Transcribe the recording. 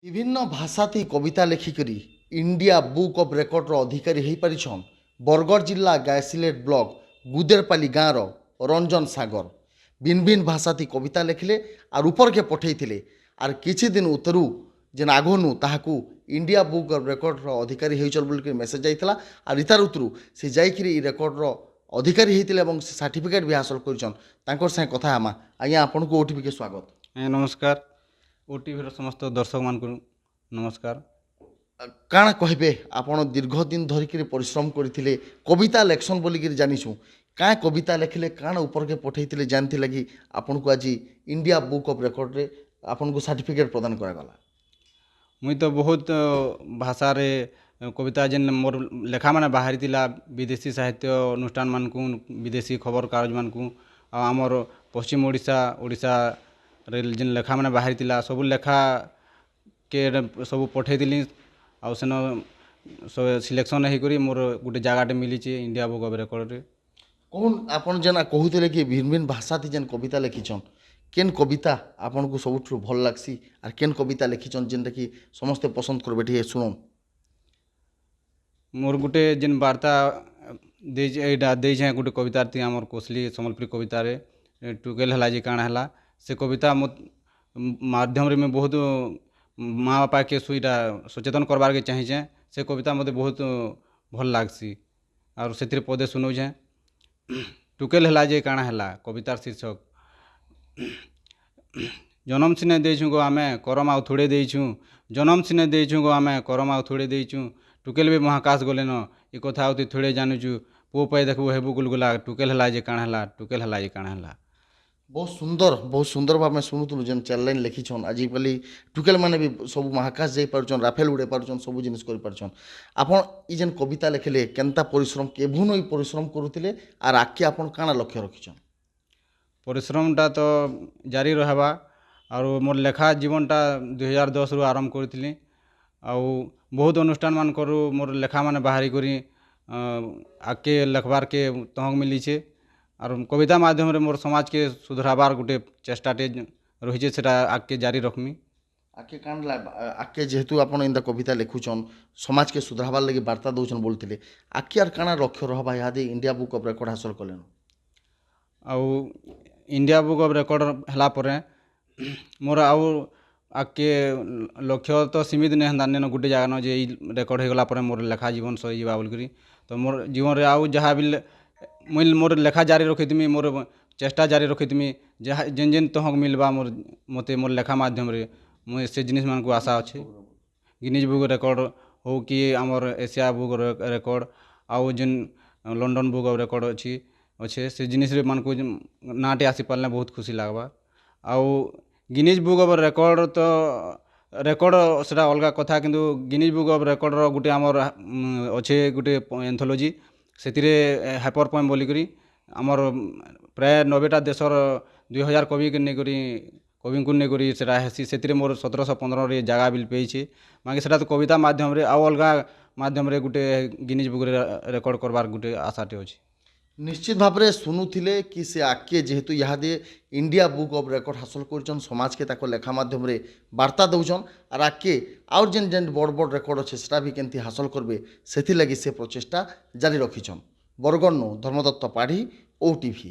विभिन्न भाषा थी कविता लेखिकी इंडिया बुक ऑफ रेकर्ड अधिकारी हो पारिछन बरगढ़ जिला गायसिलेट ब्लॉक गुदेरपाली गाँव रंजन सागर भिन्न भिन्न भाषा थी कविता लिखले आर ऊपर के पठे आर किछि दिन उतरू जेन आगनु ताहाकू इंडिया बुक ऑफ रेकर्ड अधिकारी होइचल बोल मेसेज जाइतला आर इतार उतरू से जाइकिरी रेकर्ड अधिकारी होइतिले एवं सर्टिफिकेट भी हासिल करिछन तांकर संगे कथा हमा आज्ञा आपन को ओटीपी के स्वागत। नमस्कार ओटीभीर समस्त दर्शक मान नमस्कार। काण कहबे आपण दीर्घ दिन धरिक परिश्रम करते कविता लेखन बोलिक जानीछू क्या कविता लेखिले काण ऊपर के पठे जानते लगी आपन को आज इंडिया बुक ऑफ रेकर्ड रे आपन को सर्टिफिकेट प्रदान करागला। मुई तो बहुत भाषा रे कविता जेन मोर लेखा माने बाहरी तिला विदेशी साहित्य अनुष्ठान मान को विदेशी खबर कागज मान को आमर पश्चिम ओडिशा ओडिशा रे जेन लेखा माने बाहरी तिला सब लेखा के सब पठेइली आ सेन सिलेक्शन होकर मोर गोटे जगह मिली इंडिया बुक ऑफ रेकर्ड रे। कौन आपन जेना कहते कि भिन्न भिन्न भाषा थी जेन कविता लिखिछन केन कविता आपन को सबुठ भल लागसी आर केन कविता लिखिछन जेनटा कि समस्ते पसंद करबे ठीक सुनो। मोर गोटे जेन वार्ता दे गोटे कविता थी आमर कोसली सम्बलपुरी कविता रे टुकेल हला जे काण हला से कविता माध्यम रे मैं बहुत माँ बापा के सुईटा सचेतन करवार के चाहिए से कविता मते बहुत भल लागसी और से पदे सुनौछे। टुकेल हला जे काण हला कवितार शीर्षक जन्म सिने देछुं गो आमे करम आउ थोड़े देछुं जन्म सिने देछुं गो आमे करम आउ थोड़े देछुं टुकेल भी महाकाश गले न ए कथा आउ थोड़े जानूचु पो पाई देखबो हेबु गुलगुला टुकेल हला जे काण हला टुकेल हला जे काण हला। बहुत सुंदर भाव में शुणुलु जेन 4 लाइन लिखिछन आजिकल टुकेल माने भी सब महाकाश जाई पारछन राफेल उड़े पारछन सब जिनिस कर पारछन आपन ई जेन कविता लिखले केनता परिश्रम केभुन ई परिश्रम करुतिले आर आके आपन काना लक्ष्य रखिछन। परिश्रमटा तो जारी रहबा और मोर लेखा जीवनटा 2010 रु आरंभ करथिली आउ बहुत अनुष्ठान मान करू मोर लेखा माने बाहरी करी आके लिखबार के तहक मिली छे और कविता माध्यम रे मोर समाज के सुधराबार गोटे चेष्टाटे रही से आगे जारी रखमी। आके कान आके जेहेतु आपन इंदा कविता लिखुछन समाज के सुधराबार लगी वार्ता दउछन बोलथिले आके आर काना लक्ष्य रहबा यादे इंडिया बुक ऑफ रेकर्ड हासिल कलेन आउ इंडिया बुक ऑफ रेकर्ड हला परे मोर आउ आके लक्ष्य तो सीमित नहीं हंदा ने गोटे जगह न जे रेकर्ड हो गला परे मोर लेखा जीवन सही जीवा बोलकरी तो मोर जीवन रे आउ जहाँ भी मुझे मोर लेखा जारी रखीमी मोर चेष्टा जारी रखीमी जहाँ जेन जेन तहक मिलवा मोर मते मोर लेखा माध्यम रे मुझे से जिनिस मान को आशा अच्छे गिनीज बुक रेकर्ड हो कि आमर एशिया बुक रेकर्ड आउ जेन लंडन बुक ऑफ रेकर्ड अच्छे से जिनिस रे मान को नाटे आसी पारले बहुत खुशी लागबा। आउ गिनीज बुक ऑफ रेकर्ड तो रेकर्ड सेटा अलग कथा किंतु गिनीज बुक ऑफ रेकर्ड रो गुटे आमर अच्छे गुटे एंथोलॉजी सेतिरे हाइपर पोएम बोलिकरी आमर प्राय 90टा देशर 2000 कवि के नेकरी कवि को नेकरी सेटा हेसी सेतिरे मोर 1715 रे जगह बिल पेइछे मागे सेटा तो कविता माध्यम रे आउ अलगा माध्यम रे गुटे गिनीज बुक रे रेकर्ड करबार गुटे आशाटे अछि। निश्चित भाव में शुणुले कि से आके जेहेतु इहादे इंडिया बुक ऑफ रेकर्ड हासिल कर समाज के ताको लेखा माध्यम रे वार्ता दौन आर आके आउर जेन जेन बड़ बड़ रेकर्ड अच्छे से भी केमती हासिल करबे से लगी से प्रचेष्टा जारी रखिछन। बरगढ़ धर्मदत्त पाढ़ी ओटीवी।